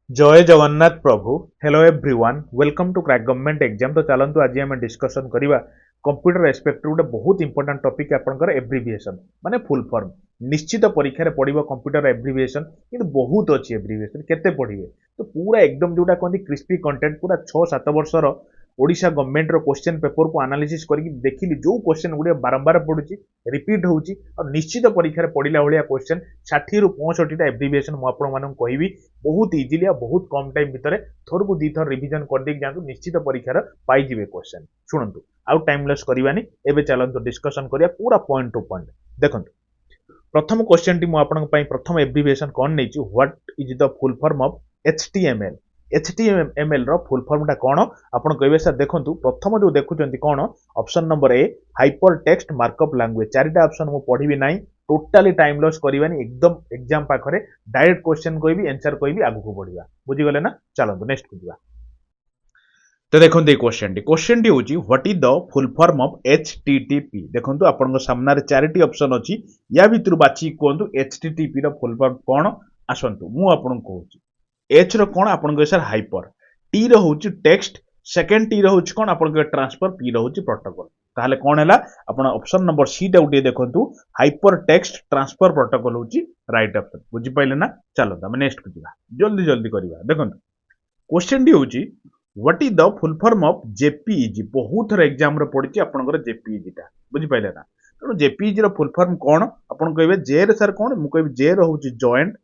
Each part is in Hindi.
जय जगन्नाथ प्रभु। Hello everyone, welcome to crack government exam. तो चलतु आज आम डिस्कसन करवा कंप्यूटर एस्पेक्ट गोटे बहुत इंपोर्टाट टॉपिक आपंकर एब्रिविएशन माने फुल फॉर्म। निश्चित परीक्षा पड़ो कंप्यूटर एब्रिविएशन किंतु बहुत अच्छी एब्रिविएशन केते पढ़िए तो पूरा एकदम जोटा कहते क्रिस्पी कंटेंट पूरा 6-7 वर्षर ओडिशा गवर्नमेंट रो क्वेश्चन पेपर को एनालिसिस करके देखिली जो क्वेश्चन गुड़े बारंबार पड़ुची रिपीट होउची और निश्चित परीक्षा पढ़ला भाया क्वेश्चन 60 ରୁ 65 टा एब्रिविएशन मु आपण मानक कहबी बहुत इजिली बहुत कम टाइम भितर थर को दी थर रिविजन कर दे जातु निश्चित परीक्षार पाइबे क्वेश्चन। शुणु आउ टाइम लॉस करवानी एबे चलंतु डिस्कशन करिया पूरा पॉइंट टू पॉइंट देखंतु। प्रथम क्वेश्चन टी मु आपन पई प्रथम एब्रिविएशन कोन नै छि what is the full form of HTML. HTML रो फुल फॉर्म टा कोन आपन कहबे सर देखंतु प्रथम जो देखुचंती कोन option number A hyper text markup language. चारिटा ऑप्शन मु पढिबी नाही टोटाली टाइम लॉस करवानी एकदम एग्जाम पाखरे डायरेक्ट क्वेश्चन कहबी आंसर कहबी आगु को बढ़िया बुझी गले ना। चलंतु नेक्स्ट को दिबा। तो देखो क्वेश्चन टी होची what is the full form of HTTP. देखंतु आपन सामने चारिटी ऑप्शन अछि या भितर बाछि कोंतु एचटीटीपी रो फुल फॉर्म कोन आसंतु मु आपन कहूची। एच रो कोन आपन सर हाइपर, टी रो होची टेक्स्ट, सेकंड टी रो होची कोन आपन ट्रांसफर, पी रो होची प्रोटोकॉल। ताहले कोन हैला आपन ऑप्शन नंबर सी टा उठे देखंतु हाइपर टेक्स्ट ट्रांसफर प्रोटोकॉल होची राइट ऑप्शन बुझी पाइले ना। चलो हम नेक्स्ट को दिबा जल्दी जल्दी करबा। देखंतु क्वेश्चन टी होची what is the full form of JPEG. बहुत थर एग्जाम रे पड़िची आपनकर जेपीईजी टा बुझी पाइले ना। तो जेपीईजी रो फुल फॉर्म कोन आपन कहबे जे रे सर कोन मु कहबे जे रो होची जॉइंट,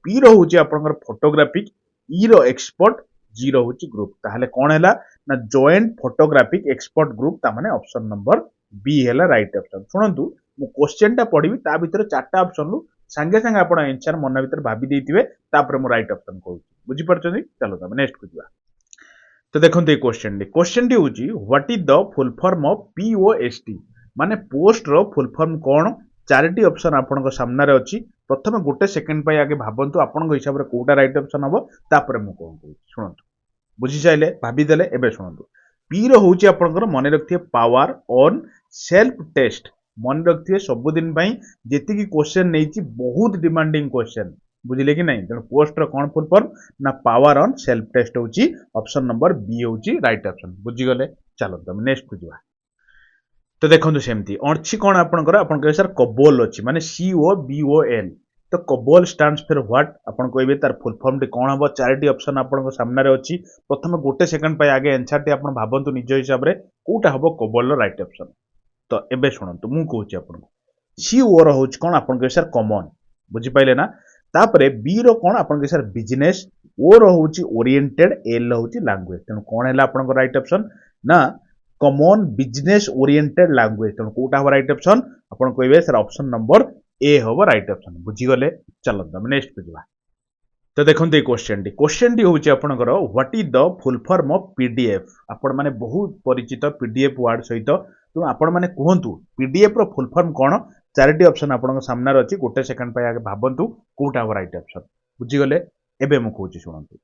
पी रो होची आपनकर फोटोग्राफिक, ई रो एक्सपर्ट, जी रो होची ग्रुप। ताहले कोन हैला ना जॉइंट फोटोग्राफिक एक्सपर्ट ग्रुप ता माने ऑप्शन नंबर बी हैला राइट ऑप्शन। सुनंतु मु क्वेश्चन टा पढिबी ता भीतर चारटा ऑप्शन लु संगे संगे आपण आंसर मन भीतर भाबी देथिबे तापर मु राइट ऑप्शन कहू बुझी परछनी। चलो हम नेक्स्ट को दिबा। तो देखंतु ए क्वेश्चन टी होची what is the full form of POST माने पोस्ट रो फुल फॉर्म कोन। चारिटी ऑप्शन आपन सामने अछि प्रथम गोटे सेकंड पय आगे भाबंतु आपन हिसाब रे कोटा राइट ऑप्शन हबो तापर मु कहू। सुनंतु बुझी चाइले भाबी देले एबे सुनंतु पी रो होची आपन मन रखथिए पावर ऑन सेल्फ टेस्ट। मन रखथिए सब दिन पई जेति क्वेश्चन नैची बहुत डिमांडिंग क्वेश्चन बुझिले कि नहीं। तेणु पोस्ट रो कोन फुल फॉर्म ना पावर ऑन सेल्फ टेस्ट होची ऑप्शन नंबर बी होची राइट ऑप्शन बुझी गले। चलो हम नेक्स्ट को जिबा। तो देखंतु सेमती अछि कोन आपनकर आपन कहे सर कबोल अछि माने सी ओ बी ओ एल। तो कबोल स्टैंड्स फॉर व्हाट आपन कहबे तार फुल फॉर्म टी कोन हबो। चारिटी ऑप्शन आपन सामने रे अछि प्रथम गोटे सेकंड पय आगे आंसर टी आपन भाबंतु निज हिसाब रे कोटा हबो कबोल रो राइट ऑप्शन। तो एबे सुनंतु मु कहूची आपन सी ओ रो होची कोन आपन कहे सर कॉमन बुझी पाइले ना। तापरे बी रो कोन आपन कहे सर बिजनेस, ओ रो होची ओरिएंटेड, एल रो होची लैंग्वेज। तेणु कोन हैला आपन राइट ऑप्शन ना कॉमन बिजनेस ओरिएंटेड लैंग्वेज। तेणु कोटा हबो राइट ऑप्शन आपन कहबे सर ऑप्शन नंबर ए हबो राइट ऑप्शन बुझी गले। चलो हम नेक्स्ट पे जिबा। तो देखंतु ए क्वेश्चन टी होची आपनकर what is the full form of PDF. आपण माने बहुत परिचित पीडीएफ वर्ड सहित तो आपण माने कहंतु पीडीएफ रो फुल फॉर्म कोन। चारिटी ऑप्शन आपण सामने रे अछि गोटे सेकंड पय आगे भाबंतु कोटा हबो राइट ऑप्शन बुझी गले। एबे मु कहूची सुनंतु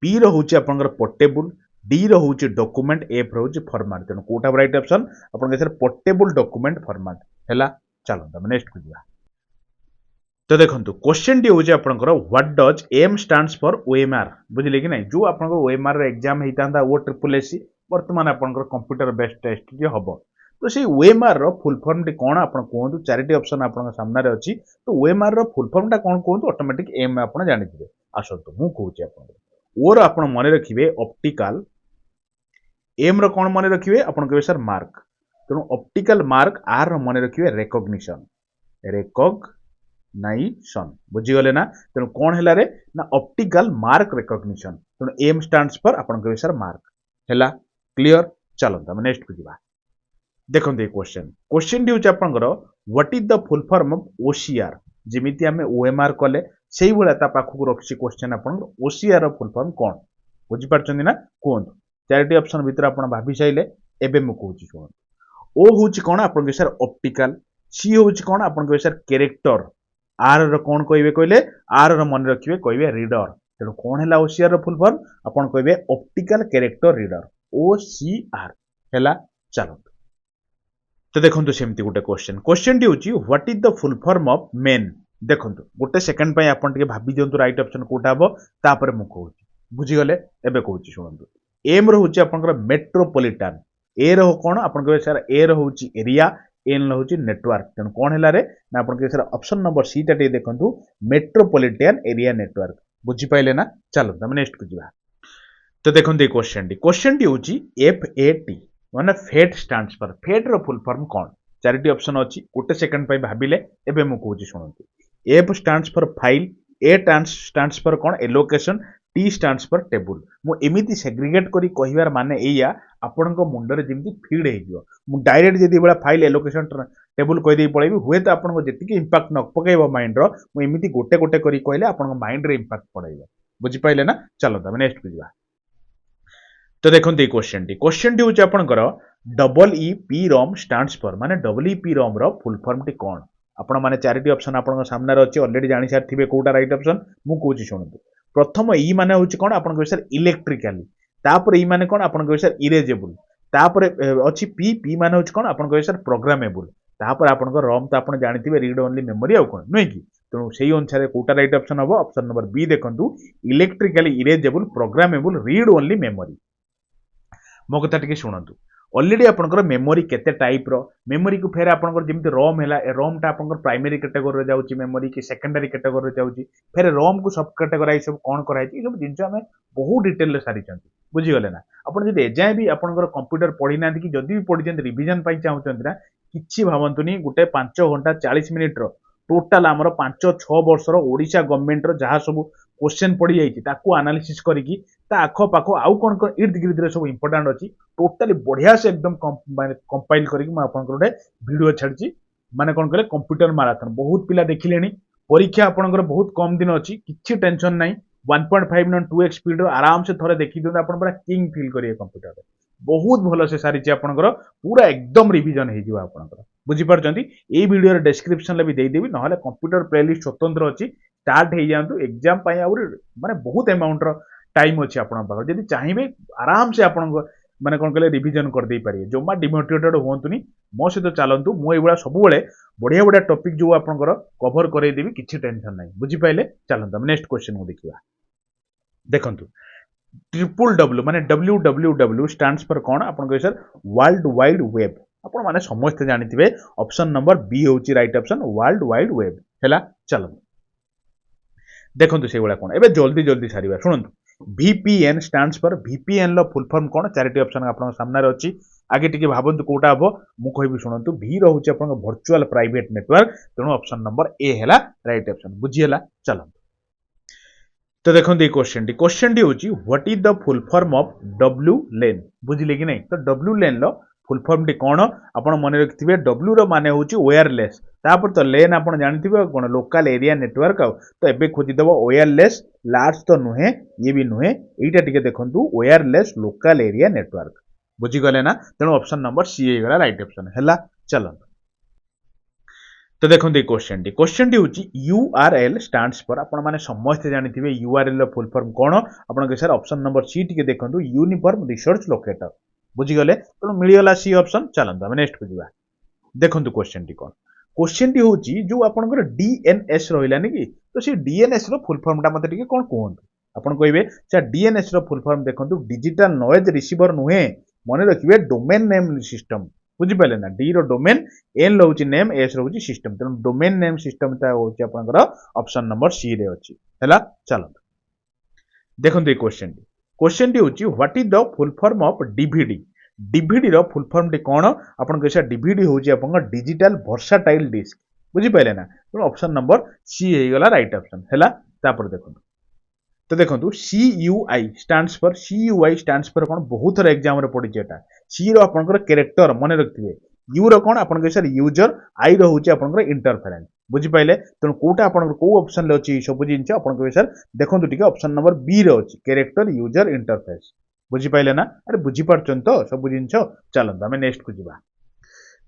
पी रो होची आपनकर पोर्टेबल, डी रो होची डॉक्यूमेंट, एफ रो होची फॉर्मेट। तेणु कोटा राइट ऑप्शन आपन सर पोर्टेबल डॉक्यूमेंट फॉर्मेट हैला। चलो हम नेक्स्ट को जिबा। तो देखंतु क्वेश्चन टी होची आपनकर what does M stands for OMR बुझिले कि नहीं। जो आपनकर ओएमआर रे एग्जाम हेतांदा ओ ट्रिपल एससी वर्तमान आपनकर कंप्यूटर बेस्ड टेस्ट जे हबो। तो से ओएमआर रो फुल फॉर्म टी कोन आपन कहंतु। चारिटी ऑप्शन आपन सामने रे अछि तो ओएमआर रो फुल फॉर्म टा कोन कहंतु ऑटोमेटिक एम आपन जानि दिबे। आसंतु मु कहूची आपन ओ रो आपन मने रखिबे ऑप्टिकल, एम रो कोन मने रखिबे आपन कहबे सर मार्क। तेणु ऑप्टिकल मार्क, आर रो मने रखिबे रिकॉग्निशन, रिकॉग्नाइशन बुझी गले ना। तेणु कोन हैला रे ना ऑप्टिकल मार्क रिकॉग्निशन। तेणु एम स्टैंड्स फॉर आपन कहबे सर मार्क हैला। क्लियर। चलो हम नेक्स्ट को जिबा। देखंतु ए क्वेश्चन डी होची आपनकर what is the full form of OCR. जेमिति हमें ओएमआर कले सेही भला ता पाखु रखछि क्वेश्चन आपन ओसीआर रो फुल फॉर्म कोन बुझी परछन ना कोन। चारिटी ऑप्शन भीतर आपन भाबी चाइले एबे मु कहूची सुन। ओ होची कोन आपन के सर ऑप्टिकल, सी होची कोन आपन के सर कैरेक्टर, आर रो कोन कहबे कहले आर रो मन रखिबे कहबे रीडर। तेणु कोन हैला ओसीआर रो फुल फॉर्म आपन कहबे ऑप्टिकल कैरेक्टर रीडर ओ सी आर हैला। चलो तो देखंतु सेमती गोटे क्वेश्चन टी होची what is the full form of main. देखंतु गोटे सेकंड पय आपन के भाबी दियंतु राइट ऑप्शन कोटा हबो तापर मु कहूची। बुझीगले एबे कहूची शुणु एम रोचे आपनकर मेट्रोपॉलिटन ए रो कोन आपन कहबे सर ए रो होची एरिया एन रो होची नेटवर्क तेन कोन हैला रे ना आपन कहबे सर ऑप्शन नंबर सी टा टे देखंतु मेट्रोपॉलिटन एरिया नेटवर्क बुझी पाइले ना चलो हम नेक्स्ट को जिबा तो देखंतु ए क्वेश्चन टी होची FAT माने फेट स्टैंड्स फॉर फेट रो फुल फॉर्म कोन चारिटी ऑप्शन अछि गोटे सेकंड पई भाबिले एबे मु कहूची शुणंतु F stands for file A stands for कोन allocation T stands for table मु एमिति सेग्रीगेट करी कहिवार माने एया आपनको मुंडरे जेमति फीड हे जिवो मु डायरेक्ट जदी बडा फाइल एलोकेशन टेबल कहि दे पळेबी हुए तो आपनको जेतिकी इंपैक्ट न पकेइबो माइंड रो मु एमिति गोटे गोटे करी कहले आपनको माइंड रे इंपैक्ट पड़ाइबो बुझी पाइले ना चलो तमे नेक्स्ट को जिबा तो देखंतु ए क्वेश्चन टी होची आपनकर EEPROM स्टैंड्स फॉर माने EEPROM रो फुल फॉर्म टी कोन आपण माने चारिटी ऑप्शन आपन सामने अछि ऑलरेडी जानि सार थिबे कोटा राइट ऑप्शन मु कहूची शुणु प्रथम ई माने होची कोन आपन कहबे सर इलेक्ट्रिकली तापर ई माने कोन आपन कहबे सर इरेजेबल तापर अछि पी माने होची कोन आपन कहबे सर प्रोग्रामेबल तापर आपन को रोम तो आपन जानिथिबे रीड ओनली मेमोरी आ कोन नै कि तेणु सेही अनुसार कोटा राइट ऑप्शन हबो ऑप्शन नंबर बी देखंतु electrically erasable programmable read only memory मो कथा टिके शुणंतु ऑलरेडी आपनकर मेमोरी केते टाइप रो मेमोरी को फेर आपनकर जेमति रोम हैला रोम ता आपनकर प्राइमरी कैटेगरी रे जाउची मेमोरी की सेकेंडरी कैटेगरी रे जाउची फेर रोम को सब कैटेगराइज सब कोन कराइची सब जिंस हमें बहुत डिटेल रे सारी चंती बुझी गले ना आपण जदी एजाय भी आपनकर कंप्यूटर पढी ना कि जदी भी पढी चंती रिवीजन पाई चाहउचंती ना किछि भावंतुनी गुटे 5 घंटा 40 मिनिट रो टोटल हमर 5-6 वर्ष रो ओडिशा गवर्नमेंट रो जहा सब क्वेश्चन पड़ी जाइए ताकू एनालिसिस करिकी ता आखो पाखो आउ कोन कोन इर्द गिर्द रे सब इंपोर्टेंट अछि टोटली बढ़िया से एकदम कंपाइल करिकी म आपन गोटे वीडियो छाडची माने कोन कहले कंप्यूटर मैराथन बहुत पिला देखिलेनी परीक्षा आपनकर बहुत कम दिन अछि किछि टेंशन नाही 1.5 न 2x स्पीड रो आराम से थरे देखि दोन आपन पूरा किंग फील करिए कंप्यूटर रे बहुत भलो से सारी छि आपनकर पूरा एकदम रिवीजन हे जिवा आपनकर बुझी पारचंती ए वीडियो रे डिस्क्रिप्शन ले भी देई देबी नहले कंप्यूटर प्लेलिस्ट स्वतंत्र अछि स्टार्ट हे जांतु एग्जाम पाई आउर माने बहुत अमाउंट रो टाइम अछि आपन पाखर जदी चाहिबे आराम से आपन माने कोन कहले रिवीजन कर देई पारिए जोमा डिमोटिवेटेड होंतुनी मो सहित चलंतु मो एबडा सब बेले बढ़िया बढ़िया टॉपिक जो आपनकर कवर करे देबी किछि टेंशन नाही बुझी पाइले चलंतु हम नेक्स्ट क्वेश्चन को देखिबा देखंतु WWW माने WWW स्टैंड्स फॉर कोन आपन कहै सर वर्ल्ड वाइड वेब आपण माने समस्त जानिथिबे ऑप्शन नंबर बी होची right option world wide web हैला चलो देखंतु से वाला कोन एबे जल्दी जल्दी सारीबा सुनंतु VPN stands for VPN low full form कोन चारिटी ऑप्शन आपन सामने रे अछि आगे टिके भाबंतु कोटा हबो मु कहबी सुनंतु V रहउची आपन वर्चुअल प्राइवेट नेटवर्क तेणु ऑप्शन नंबर ए हैला राइट ऑप्शन बुझी हैला चलो तो देखंतु ए क्वेश्चन टी होची what is the full form of WLAN बुझिले कि नहीं तो WLAN लो फुल फॉर्म टी कोन आपण मन रखिथिबे W रो माने होची वायरलेस तापर तो LAN आपण जानिथिबे कोन लोकल एरिया नेटवर्क तो एबे खोजि दबो वायरलेस लार्ज तो नुहे ये भी नुहे एटा टिके देखंतु वायरलेस लोकल एरिया नेटवर्क बुझी गले ना तेणु ऑप्शन नंबर सी हे गला राइट ऑप्शन हैला चलो तो देखंतु क्वेश्चन टी होची URL स्टैंड्स फॉर आपण माने समस्त जानिथिबे URL रो फुल फॉर्म कोन आपण के सर ऑप्शन नंबर सी टिके देखंतु यूनिफॉर्म रिसोर्स लोकेटर बुझी गले तो मिलियला सी ऑप्शन चलंतु हम नेक्स्ट को जिबा देखंतु क्वेश्चन टी होची जो आपनकर DNS रहिलानी कि तो सी DNS रो फुल फॉर्म ता मते टिके कोन कहंतु आपण कहबे सर DNS रो फुल फॉर्म देखंतु डिजिटल नॉइज रिसीवर नुहे मने रखिबे डोमेन नेम सिस्टम बुझी पाले ना डी रो डोमेन एन रहउची नेम एस रहउची सिस्टम तेनु डोमेन नेम सिस्टम ता होची आपनकर ऑप्शन नंबर सी रे अछि हैला चलो देखंतु ए क्वेश्चन टी होची what is the full form of DVD रो फुल फॉर्म टी कोन आपन कहै डीवीडी होची आपन डिजिटल वर्साटाइल डिस्क बुझी पाइले ना तो ऑप्शन नंबर सी हे गला राइट ऑप्शन हैला तापर देखंतु तो देखंतु CUI स्टैंड्स फॉर कोन बहुत रे एग्जाम रे पड़ी जेटा सी रो आपन कैरेक्टर मने रखथिबे यू रो कोन आपन कहै सर यूजर आई रो होची आपन इंटरफेरेंस बुझी पाइले तेणु कोटा आपन को ऑप्शन ले अछि सब जिंस आपन कहै सर देखंतु टिके ऑप्शन नंबर बी रे अछि कैरेक्टर यूजर इंटरफेस बुझी पाइले ना अरे बुझी पारछन तो सब जिंस चलंतु हमें नेक्स्ट को जिबा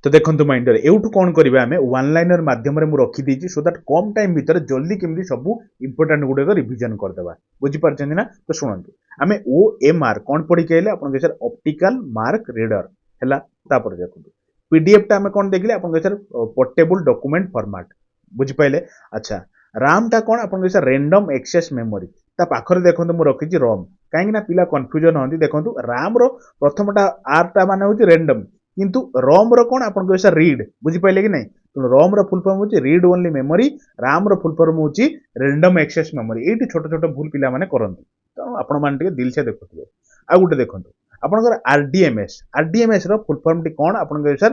तो देखंतु माइंडर एउठु कोन करिबा हमें वन लाइनर माध्यम रे मु रखी दीची सो दैट कम टाइम भीतर जल्दी केमदी सब इंपोर्टेंट गुडे को रिवीजन कर देबा बुझी पारछन ना तो सुनंतु हमें OMR कोन पढी केले आपन के सर ऑप्टिकल मार्क रीडर हैला तापर देखंतु PDF ता हमें कोन देखले आपन के सर पोर्टेबल डॉक्यूमेंट फॉर्मेट बुझी पाइले अच्छा RAM ता कोन आपन के सर रैंडम एक्सेस मेमोरी ता पाखरे देखंतु मु रखिछि रॉम काहेकि ना पिला कंफ्यूजन होंदी देखंतु RAM रो प्रथमटा R टा माने होछि रैंडम किंतु ROM रो कोन आपन कहैसा रीड बुझि पाइले कि नै तो ROM रो फुल फॉर्म होछि रीड ओनली मेमोरी RAM रो फुल फॉर्म होछि रैंडम एक्सेस मेमोरी एठी छोट छोट भूल पिला माने करंती तो आपण मान टिके दिल से देखुथिबे आ गुटे देखंतु आपनकर आरडीएमएस रो फुल फॉर्म टी कोन आपन कहैसा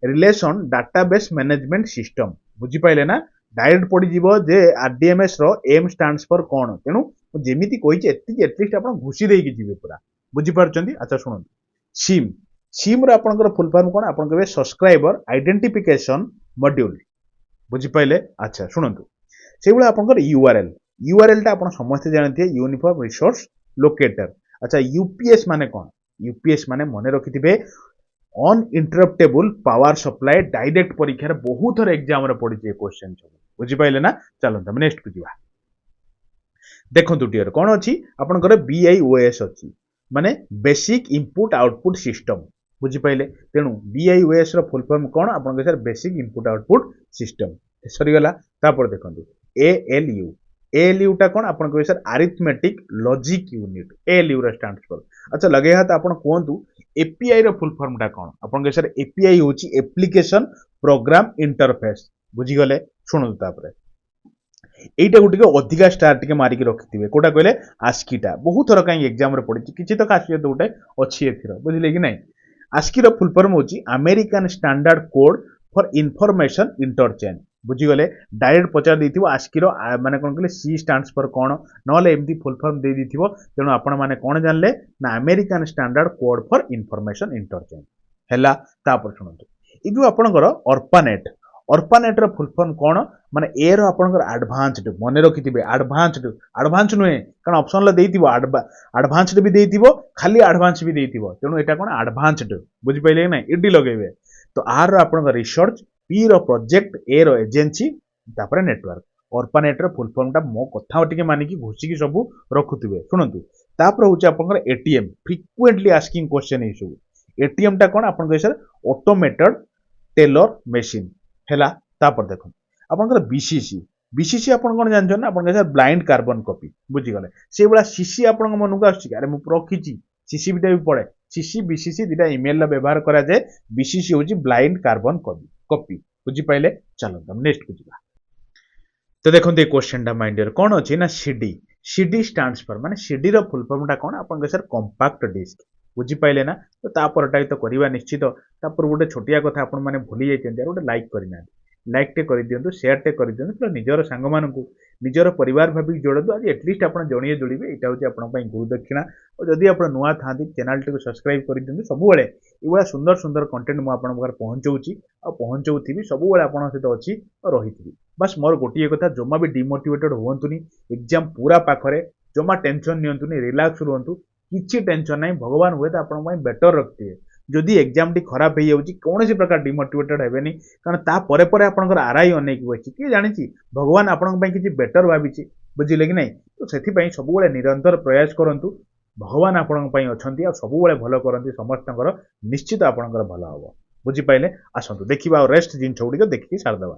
रिलेशन डाटाबेस मैनेजमेंट सिस्टम बुझि पाइले ना डायरेक्ट पड़ी जीवो जे आरडीएमएस रो एम स्टैंड्स फॉर कोन तेनु जेमिति कहिछि एटलिस्ट आपण घुसी देई कि जीवे पूरा बुझि पारचंती अच्छा सुनंतु सिम सिम रो आपनकर फुल फॉर्म कोन आपन कहबे सब्सक्राइबर आइडेंटिफिकेशन मॉड्यूल बुझि पाइले अच्छा सुनंतु सेबुला आपनकर यूआरएल टा आपण समस्त जानथिए यूनिफॉर्म रिसोर्स लोकेटर अच्छा यूपीएस माने कोन यूपीएस माने मने रखिथिबे अनइंटरप्टेबल पावर सप्लाई डायरेक्ट परीक्षा रे बहुत थर एग्जाम रे पड़ी जे क्वेश्चन सब बुझि पाइले ना चलंत हम नेक्स्ट बुझिबा देखंतु डियर कोन अछि आपनकर बीआईओएस अछि माने बेसिक इनपुट आउटपुट सिस्टम बुझि पाइले तेनु बीआईओएस रो फुल फॉर्म कोन आपन के sir basic input output system सरी गला तापर देखंतु एएलयू टा कोन आपन के sir arithmetic logic unit ALU रो स्टैंड्स फॉर अच्छा लगे हाथ आपन कोंतु एपीआई रो फुल फॉर्म टा कोन आपन के सर एपीआई होची एप्लीकेशन प्रोग्राम इंटरफेस बुझी गले सुनु तापर एटा गुटी के अधिका स्टार टिके मारी के रखिथिबे कोटा कहले आस्कीटा बहुत थर काई एग्जाम रे पड़ी किछि तो खासियत गुटे अछि एथिर बुझिले कि नै आस्की रो फुल फॉर्म होची American standard code for information interchange बुझी गले डायरेक्ट पचार देथिबो आस्की रो माने कोन कहले सी स्टैंड्स फॉर कोन नले एमती फुल फॉर्म दे दिथिबो तेनु आपण माने कोन जानले ना American standard code for information interchange हैला तापर सुनंतु ई जो आपनकर अर्पानेट रो फुल फॉर्म कोन माने ए रो आपनकर एडवांस्ड मने रखिथिबे एडवांस नुहे कारण ऑप्शन ल देथिबो एडवांस्ड भी देथिबो खाली एडवांस भी देथिबो तेनु एटा कोन एडवांस्ड बुझि पइले नै इडी लगेबे तो आर रो आपनकर रिसर्च पी रो प्रोजेक्ट ए रो एजेंसी तापर नेटवर्क अर्पानेट रो फुल फॉर्म टा मो कथा टिके माने की घोषी की सब रखुथिबे सुनंतु तापर होचे आपनकर एटीएम फ्रीक्वेंटली आस्किंग क्वेश्चन ए सब एटीएम टा कोन आपन कहै सर ऑटोमेटेड टेलर मशीन हैला तापर देखो आपनकर बीसीसी आपन कोन जानछन ना आपन कहै सर ब्लाइंड कार्बन कॉपी बुझी गले से बडा सीसी आपन मन को आछि अरे मु रखिछि सीसी बिटा भी पड़े सीसी बीसीसी दिटा ईमेल ला व्यवहार करा जाय बीसीसी होची ब्लाइंड कार्बन कॉपी बुझी पाइले चलो हम नेक्स्ट बुझिबा तो देखो ये क्वेश्चन टा माइंड ईयर कोन अछि ना सीडी स्टैंड्स फॉर माने सीडी रो फुल फॉर्म टा कोन आपन के सर कॉम्पैक्ट डिस्क बुझी पाइले ना तो तापर टा तो करबा निश्चित तापर गोटे छोटिया कथा आपन माने भूली जाइछन यार गोटे लाइक करिना लाइक टे कर दियंतु शेयर टे कर दियंतु तो निजर संग मानकु निजर परिवार भाबी जोड़तु आज एटलीस्ट आपन जणिए जोड़िबे एटा होची आपन पई गुरु दक्षिणा और जदी आपन नुआ थांती चैनल टे को सब्सक्राइब कर दियंतु सब बेले इबा सुंदर सुंदर कंटेंट मु आपन घर पहुंचौची आ पहुंचौथिबी सब बेले आपन सहित अछि और रहिथिबी बस मोर गोटिए कथा जमा भी डिमोटिवेटेड होवंतुनी एग्जाम पूरा पाखरे जमा टेंशन नियंतुनी रिलैक्स रहंतु किछि टेंशन नाही भगवान हुए तो आपन पई बेटर रखथिबे जदि एग्जाम टी खराब हो जाउची कोनोसी प्रकार डिमोटिवेटेड हेबेनी कारण ता परे परे आपनकर आरआई अनेक बछि के जानिछि भगवान आपन पई किछि बेटर भाबिछि बुझिले कि नै तो सेथि पई सब बेले निरंतर प्रयास करंतु भगवान आपन पई अछंती आ सब बेले भलो करंती समस्तकर निश्चित आपनकर भलो हबो बुझि पाइले आसंतु देखिबा और रेस्ट जिन छौडी को देखि छाड़ दबा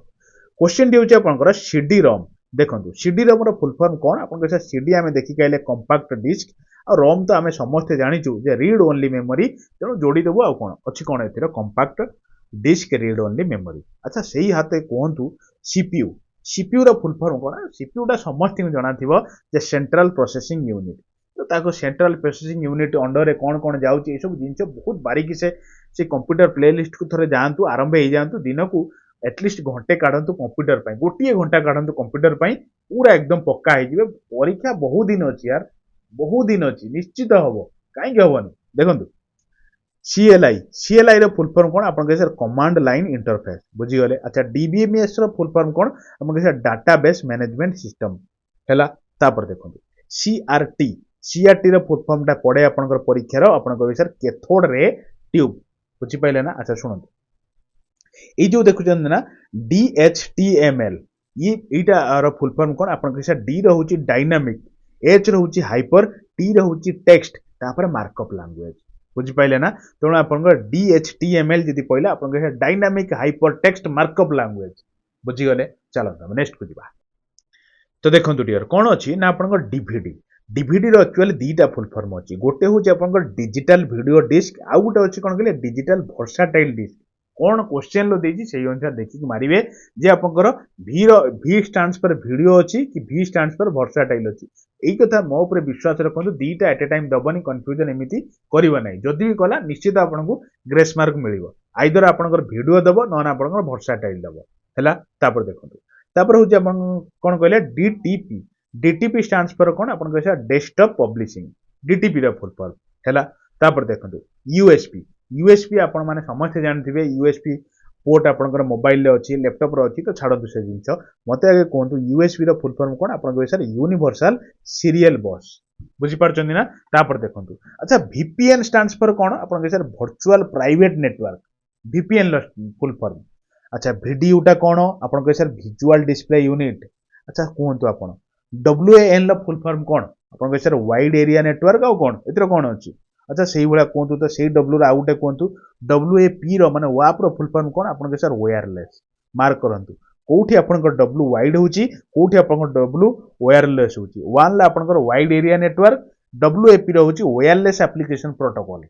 क्वेश्चन दी होची आपनकर सीडी रोम देखंतु सीडी रोम रो फुल फॉर्म कोन आपन के सीडी हमें देखि काइले कॉम्पैक्ट डिस्क आ रोम तो आमे समस्त जानिचु जे रीड ओनली मेमोरी तेणु जोड़ी देबो आ कोन अछि कोन एथिर compact disc read only memory अच्छा सेही हाते कोहंतु सीपीयू रो फुल फॉर्म कोन सीपीयू टा समस्त को जाना थिबो जे सेंट्रल प्रोसेसिंग यूनिट तो ताको सेंट्रल प्रोसेसिंग यूनिट अंडर रे कोन कोन जाउची ए सब जिंस बहुत बारीकी से कंप्यूटर प्लेलिस्ट को थरे जानतु आरंभ हे जानतु दिन को एटलिस्ट घंटे काढंतु कंप्यूटर पई गोटिए घंटा काढंतु कंप्यूटर पई पूरा एकदम पक्का हे जिवे परीक्षा बहुत दिन अछि यार बहुत दिन अछि निश्चित हबो काई के हबोनी देखंतु सीएलआई रो फुल फॉर्म कोन आपन के सर कमांड लाइन इंटरफेस बुझी गले अच्छा डीबीएमएस रो फुल फॉर्म कोन आपन के सर डाटाबेस मैनेजमेंट सिस्टम हैला तापर देखंतु सीआरटी रो फुल फॉर्म टा पड़े आपन कर परीक्षा रो आपन को सर कैथोड रे ट्यूब बुझी पाइले ना अच्छा सुनंतु ए जो देखुचन ना डीएचटीएमएल ये एटा रो फुल फॉर्म कोन आपन के सर डी रहउची डायनामिक एच रहउची हाइपर टी रहउची टेक्स्ट तापर मार्कअप लैंग्वेज बुझि पाइले ना तेणु आपन डीएचटीएमएल जदि पइला आपन dynamic hyper text markup language बुझी गले चलो हम नेक्स्ट बुझिबा तो देखंतु डियर कोन अछि ना आपन डीवीडी डीवीडी रो एक्चुअली दीटा फुल फॉर्म अछि गोटे होची आपनकर डिजिटल वीडियो डिस्क आ गोटे अछि कोन कहले डिजिटल वर्साटाइल डिस्क कौन क्वेश्चन लो देजी सेही अनुसार देखि मारिबे जे आपनकर वी स्टैंड्स पर वीडियो अछि कि वी स्टैंड्स पर वर्साटाइल अछि एई कथा मो ऊपर विश्वास रखंतु दीटा एट ए टाइम दबनी कंफ्यूजन एमिति करिवो नै जदि भी कला निश्चित आपनकु ग्रेस मार्क मिलिवो आइदर आपनकर वीडियो दबो न आपनकर वर्साटाइल दबो हैला तापर देखंतु तापर होची आपन कोन कहले डीटीपी डीटीपी स्टैंड्स पर कोन आपन कहै डेस्कटॉप पब्लिशिंग डीटीपी रो फुल फॉर्म हैला तापर देखंतु यूएसपी यूएसपी आपण माने समस्त जानथिबे यूएसपी पोर्ट आपनकर मोबाइल रे अछि लैपटॉप रो अछि तो छाड़ो से जिंस मते आगे कोंतु यूएसबी रो फुल फॉर्म कोन आपन कहै यूनिवर्सल सीरियल बस बुझि पारछन्ती ना तापर देखंतु अच्छा वीपीएन स्टैंड्स पर कोन आपन कहै वर्चुअल प्राइवेट नेटवर्क वीपीएन रो फुल फॉर्म अच्छा वीडियोटा कोन आपन कहै विजुअल डिस्प्ले यूनिट अच्छा कोंतु आपन WAN रो फुल फॉर्म कोन आपन कहै वाइड एरिया नेटवर्क आ कोन एतिर कोन अछि अच्छा सेही भला कोंतु तो सेही W रो आउटे कोंतु WAP रो माने WAP रो फुल फॉर्म कोन आपन कहै वायरलेस मार्क करंतु कोठी आपन W वाइड होची कोठी आपन W वायरलेस होची वन ला आपन वाइड एरिया नेटवर्क WAP रो होची वायरलेस एप्लीकेशन प्रोटोकॉल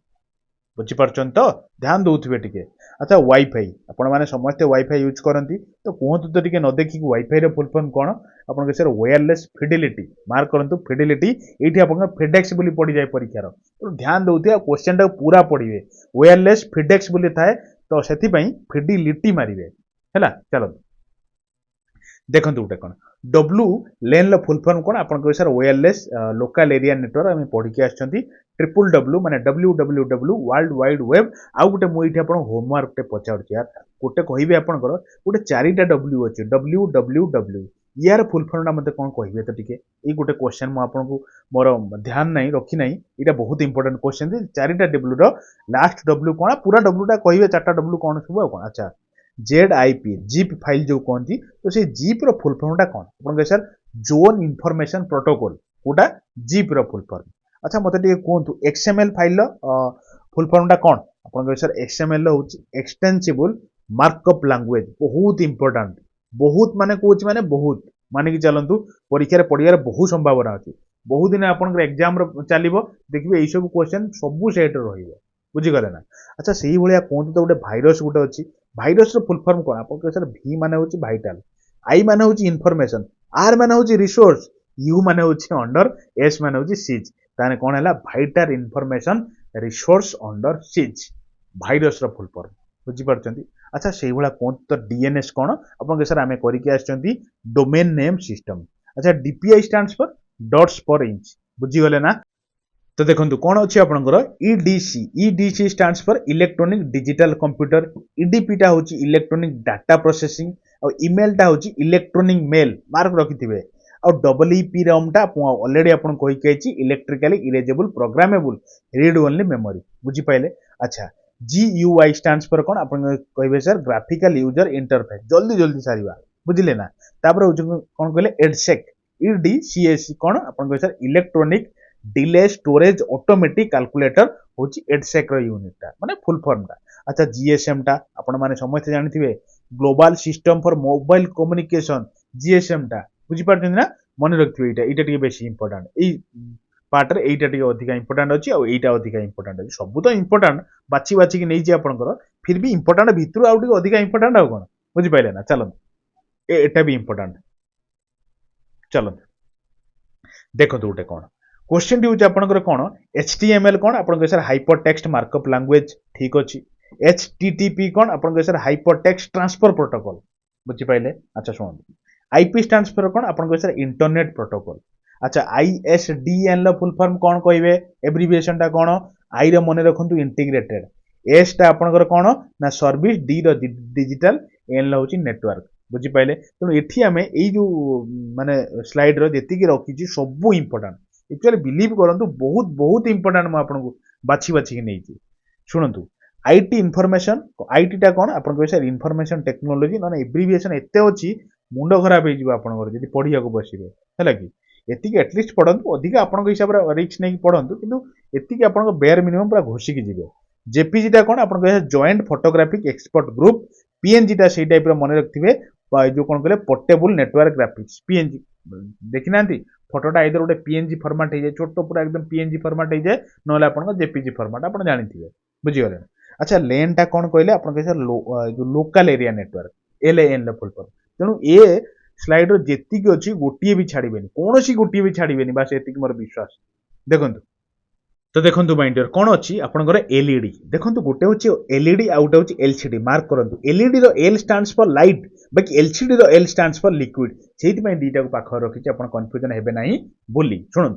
बुझी पारछन तो ध्यान दउथिबे टिके अच्छा वाईफाई आपण माने समस्त वाईफाई यूज करंती तो कोहतु तो टिके न देखि वाईफाई रे फुल फॉर्म कोन आपण के वायरलेस फिडिलिटी मार्क करंतु फिडिलिटी एठी आपण फेडेक्स बोली पड़ी जाय परीक्षा रो तो ध्यान दउथिया क्वेश्चन टा पूरा पढ़िबे वायरलेस फिडेक्स बोली थाए तो सेथि पई फिडिलिटी मारिबे हैला चलो देखंतु उटे कोन डब्ल्यू लेन लो फुल फॉर्म कोन आपण कहै sir wireless local area network हम पढि के आछंती ट्रिपल डब्ल्यू माने www वर्ल्ड वाइड वेब आ गुटे मु इठी आपण होमवर्क टे पचाउछ यार गुटे कहिबे आपण कर गुटे चारिटा डब्ल्यू अछि www यार फुल फॉर्म ना मते कोन कहिबे त टिके ई गुटे क्वेश्चन मु आपण को मोर ध्यान नै रखि नै इटा बहुत इंपोर्टेंट क्वेश्चन जे चारिटा डब्ल्यू रो लास्ट डब्ल्यू कोन पूरा डब्ल्यू टा कहिबे चारटा डब्ल्यू कोन सब कोन अच्छा ZIP जीप फाइल जो कहती तो से जीप रो फुल फॉर्म टा कोन अपन के सर जोन इंफॉर्मेशन प्रोटोकॉल कोटा जीप रो फुल फॉर्म अच्छा मते टिके कोंतु XML फाइल रो फुल फॉर्म टा कोन अपन के सर XML रो होची एक्सटेंसिबल मार्कअप लैंग्वेज बहुत इंपोर्टेंट बहुत माने कोच माने बहुत माने कि चलंतु परीक्षा रे पढियार बहुत संभावना अछि बहुत दिन अपन एग्जाम रो चलिबो देखिबे एई सब क्वेश्चन सब सेट रहिबो बुझी गले ना अच्छा सेही भलिया कोंतु तो गुटे भाइरस गुटे अछि भाइरस रो फुल फॉर्म कोन आपन के सर V माने होची वाइटल I माने होची इन्फॉर्मेशन R माने होची रिसोर्स U माने होची अंडर S माने होची सीज ताने कोन हला vital information resource under siege virus रो फुल फॉर्म बुझी परचंती अच्छा सेही भला कोन तो DNS कोन आपन के सर आमे करि के आछंती डोमेन नेम सिस्टम अच्छा DPI स्टैंड्स फॉर डॉट्स पर इंच बुझी गले ना तो देखो कौन अच्छे आपंकर EDC stands for electronic digital computer EDP टा होची इलेक्ट्रॉनिक डाटा प्रोसेसिंग और ईमेल टा होची इलेक्ट्रॉनिक मेल मार्क रखिथिबे और डब्ल्यूईपी रॉम टा ऑलरेडी आपन कहि केछि electrically erasable programmable read only memory बुझी पाइले अच्छा जीयूआई स्टैंड्स फॉर कौन आपन कहबे सर ग्राफिकल यूजर इंटरफेस जल्दी जल्दी सारिबा बुझिले ना तापर कौन कहले एडसेक ईडीसीएस कौन आपन कहबे sir electronic delay storage automatic calculator होची एडसेक रो यूनिट टा माने फुल फॉर्म टा अच्छा जीएसएम टा आपण माने समस्त जानिथिबे global system for mobile communication GSM टा बुझी पारछन ना मने रखथिबे एटा टिके बेसी इंपोर्टेंट एई पार्ट रे एटा टिके अधिक इंपोर्टेंट अछि और एटा अधिक इंपोर्टेंट अछि सब तो इंपोर्टेंट बाची बाची के नै जे आपनकर फिर भी इंपोर्टेंट भितरु आउ टिके अधिक इंपोर्टेंट आ कोन बुझी पाइले ना चलो एटा भी इंपोर्टेंट चलो देखो दुटे कोन क्वेश्चन टी आपनकर कोन HTML कोन आपनकर sir hyper text markup language ठीक अछि HTTP कोन आपनकर sir hyper text transfer protocol बुझि पाइले अच्छा सुन IP स्टैंड्स फॉर कोन आपनकर सर इंटरनेट प्रोटोकॉल अच्छा ISDN लो फुल फॉर्म कोन कहबे एब्रिविएशन टा कोन I रो मने रखंतु इंटीग्रेटेड S टा आपनकर कोन ना सर्विस D रो डिजिटल N लो होची नेटवर्क बुझि पाइले तो एठी हमें एई जो माने स्लाइड रो जेति की रखी छी सब इंपोर्टेंट एक्चुअली बिलीव करंतु बहुत बहुत इंपोर्टेंट म आपन को बाछी बाछी के नै छी सुनंतु आईटी इन्फॉर्मेशन आईटी टा कोन आपन को सर इन्फॉर्मेशन टेक्नोलॉजी ना एब्रिविएशन एते अछि मुंडो खराब हे जिवो आपन को जदी पढिया को बसिबे हैला कि एतिक एटलीस्ट पढंतु अधिक आपन को हिसाब रे रिस्क नै पढंतु किंतु एतिक आपन को बेयर मिनिमम पूरा घोषी के जिवे जेपीजी टा कोन आपन को joint photographic expert group PNG टा सेही टाइप रो मने रखथिबे जो कोन कहले पोर्टेबल नेटवर्क ग्राफिक्स पीएनजी देखि नांती फोटोटा आइदर गोटे पीएनजी फॉर्मेट हो जाए छोट पूरा एकदम पीएनजी फॉर्मेट हो जाए ना आपन जेपीजी फॉर्मेट आप जानी बुझीगले। अच्छा लेनटा कौन कहले आप जो local area network LAN full form तेणु ए स्लाइड जेति अच्छी गोटे भी छाड़बेनि कौन गोटे भी छाड़बेनि बास ये मोर विश्वास देखु। तो देखो माय डियर कौन अच्छी आपंकर एलईडी देखो गोटे हूँ एलईडी आउ गोटे हूँ एलसीडी मार्क करूँ LED L stands for light बाकी LCD L stands for liquid से दीटा को पाखर रखी आप कन्फ्यूजन हे ना बोली शुणु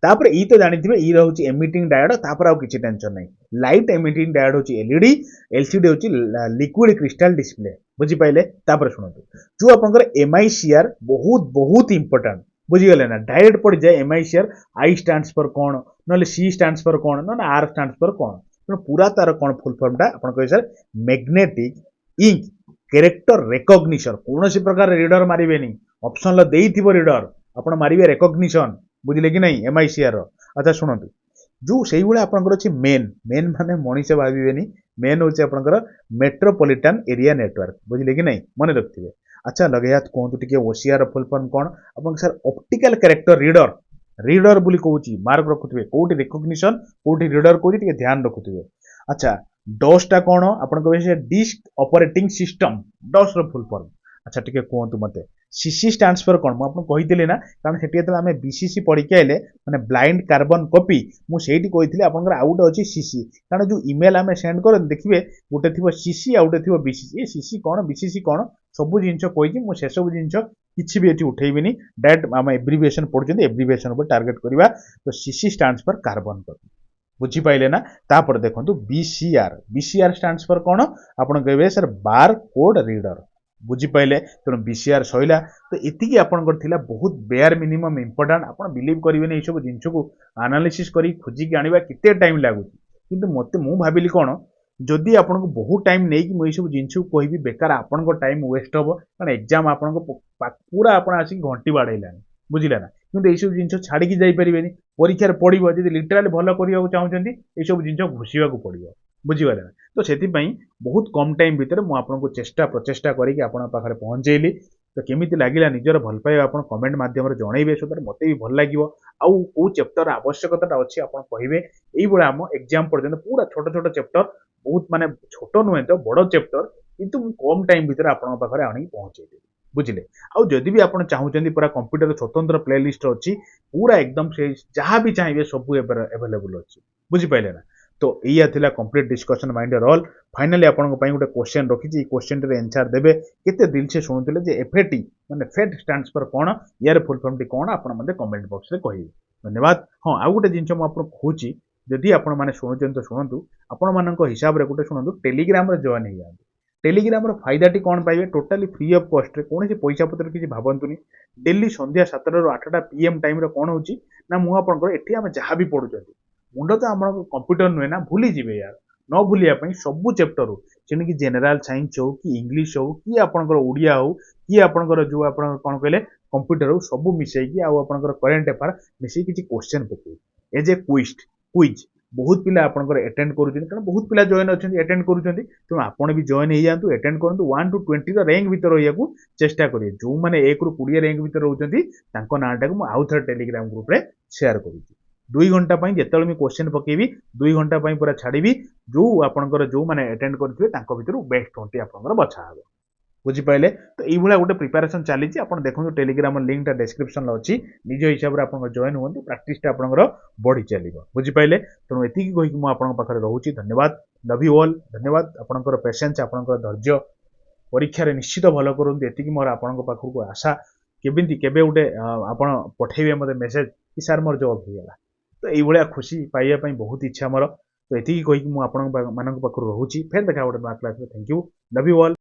तापर ई तो जानिथिबे ई रहउची एमिटिंग डायोड तापर आउ किछि टेंशन नै लाइट एमिटिंग डायोड होची एलईडी एलसीडी होची लिक्विड क्रिस्टल डिस्प्ले बुझी पाइले। तापर सुनतु जो आपनकर एमआईसीआर बहुत बहुत इंपोर्टेंट बुझी गले ना डायरेक्ट पड़ जाए एमआईसीआर आई स्टैंड्स फॉर कोन नले सी स्टैंड्स फॉर कोन न आर स्टैंड्स फॉर कोन तो पूरा तार कोन फुल फॉर्मटा आपन कहि sir magnetic ink character recognition कोनोसी प्रकार रीडर मारिबेनी ऑप्शन ल देइथिबो रीडर आपन मारिबे रिकॉग्निशन बुझिले कि नहीं एमआईसीआर। अच्छा शुणु जो से आपंकर अच्छी मेन मेन माने मनीष भावेनि मेन हूँ आपंकर मेट्रोपॉलिटन एरिया नेटवर्क बुझिले कि नहीं मन रखिए। अच्छा लगे हाथ कहतु टी ओसीआर फुल फॉर्म कौन आप sir optical character reader reader बोली कहूँ मार्क रखुए कौटी रिकॉग्निशन कौटी रीडर कहूँ ध्यान रखुए। अच्छा डॉसटा कौन आपन कहे डिस्क ऑपरेटिंग सिस्टम डॉस रो फुल फॉर्म अच्छा टिके कहतु मते सीसी स्टैंड्स फॉर कौन मुझे कही ना कारण से आम बीसीसी पढ़ी आए मैंने ब्लाइंड कार्बन कॉपी मुझे कही आपंकर आउ गोटे अच्छी सीसी कारण जो इमेल आम सेंड कर देखिए गोटे थी सीसी आउ गोटे थी बीसीसी सीसी कौन बीसीसी कौन सब जिन कही मुझे से सब जिन किसी भी ये उठेबी डायरेक्ट आम एब्रिविएशन पढ़ुं एब्रिविएशन पर टार्गेट करवा तो CC stands for carbon copy बुझीपाइले ना। तापर देखो बीसीआर बीसीआर स्टैंड्स फॉर कौन आपन कहे सर बार कोड रीडर बुझीपाइले तेणु बीसीआर सैला तो इतिकी आपंकर बहुत बेयर मिनिमम इंपोर्टेंट आप बिलीव करेंगे ये सब जिन को आनालीसिस कर खोजिकी आने केते टाइम लगुच कि मत मु भाविली कौन जदि आपको बहुत टाइम नहीं कि मुझे सब जिन को कहि बेकार आपन टाइम वेस्ट हम कारण एग्जाम आपन पूरा आप आसिक घंटी बाड़ेला बुझिले ना कि सब जिन छाड़ी जापरेनि परीक्षार पड़ो जी लिटराली भल करने चाहते ये सब जिन घुषा पड़ो बुझीगले ना। तो से बहुत कम टाइम भितर मुझे चेष्टा प्रचेषा करके पाखे पहुँचेली तो केमी लगे निजर भल पाइबा आप कमेंट मध्यम जनइबे सो मत भी भल लगे आउ कौ चैप्टर आवश्यकता अच्छी आप कहे ये आम एग्जाम पर्यटन पूरा छोट छोट चैप्टर बहुत माने छोट नुहे तो बड़ चैप्टर किंतु कम टाइम भितर आपन पाखे आनी पहुँचेदेवी बुझिले। आउ जदि भी आप चाहते पूरा कंप्यूटर स्वतंत्र प्लेलिस्ट अच्छी पूरा एकदम से जहाँ भी चाहिए सब एवेलेबल अच्छी बुझीपाइले ना। तो यह थिला complete discussion mind all finally आपन गोटे क्वेश्चन रखी क्वेश्चन रे आंसर देबे केते दिल से शुणुले जे एफएटी माने फेट स्टैंड्स फॉर कौन यार फुल फॉर्म टी कौन आप कमेंट बॉक्स रे कहिबे धन्यवाद। हाँ आउ गोटे जिनस मुझे कहूँ जदि आपण मैंने शुणुं तो शुणु आपण मान हिसाब से गोटे शुणु टेलीग्राम जॉइन हो जाए टेलीग्राम फायदाटी कौन पाइबे टोटाली फ्री ऑफ कॉस्ट रे कौन पैसा पत्र किसी भावतुनि डेली संध्या 7 ରୁ 8ଟା PM टाइम कौन हो मुझे आपंकर एटी आम जहाँ भी पढ़ुं मुंड तो आम कंप्यूटर नुहे ना भूली जी यार न भूलिया सब चैप्टर जेणिक जेनेराल साइंस हो कि इंग्लीश हो कि आपंकर ओडिया हो कि आपंकर जो आप कौन कहले कंप्यूटर हो सब मिसेकी आपंकर करेन्ट अफेयर मिसे किसी क्वेश्चन पकई एज ए क्विज बहुत पिला आपंकर अटेंड कर बहुत पिला जॉइन अच्छा अटेंड कर तेणु आपड़ भी जॉइन हो जातु अटेंड करूँ 1 to 20 रैंक भर रहा चेष्टा करेंगे जो मैंने 1 ରୁ 20 रैंक भर रोचे ना टाक आउ थे टेलीग्राम ग्रुप रे शेयर करुँगी 2 घंटा जिते मुझे क्वेश्चन पकेबी 2 घंटा पूरा छाड़ी जो आपंकर जो मैंने अटेंड करेंगे बेस्ट 20 आप बछा हे बुझीपाइले। तो ये गोटे प्रिपेरेसन चली देखो टेलीग्राम लिंक डिस्क्रिप्शन अच्छी निज हिसाब से आप जॉइन हूँ प्राक्टिसटा आपंकर बढ़ी चलो बुझीपाइले। तेणु ये कहीकि मुझे रोचे धन्यवाद लव यू ऑल धन्यवाद आपंकर पेशेंस आपंकर धैर्य परीक्षा निश्चित भल करूँ ये मोर आपण पाखक आशा केमी केवे गोटे आप पठेबे मत मेसेज कि सार मोर जॉब होगा तो ये खुशी पाइबा बहुत इच्छा मोर तो ये कहीकि मुझे पाखक रोचे फेर देखा गोटे class thank you love you all.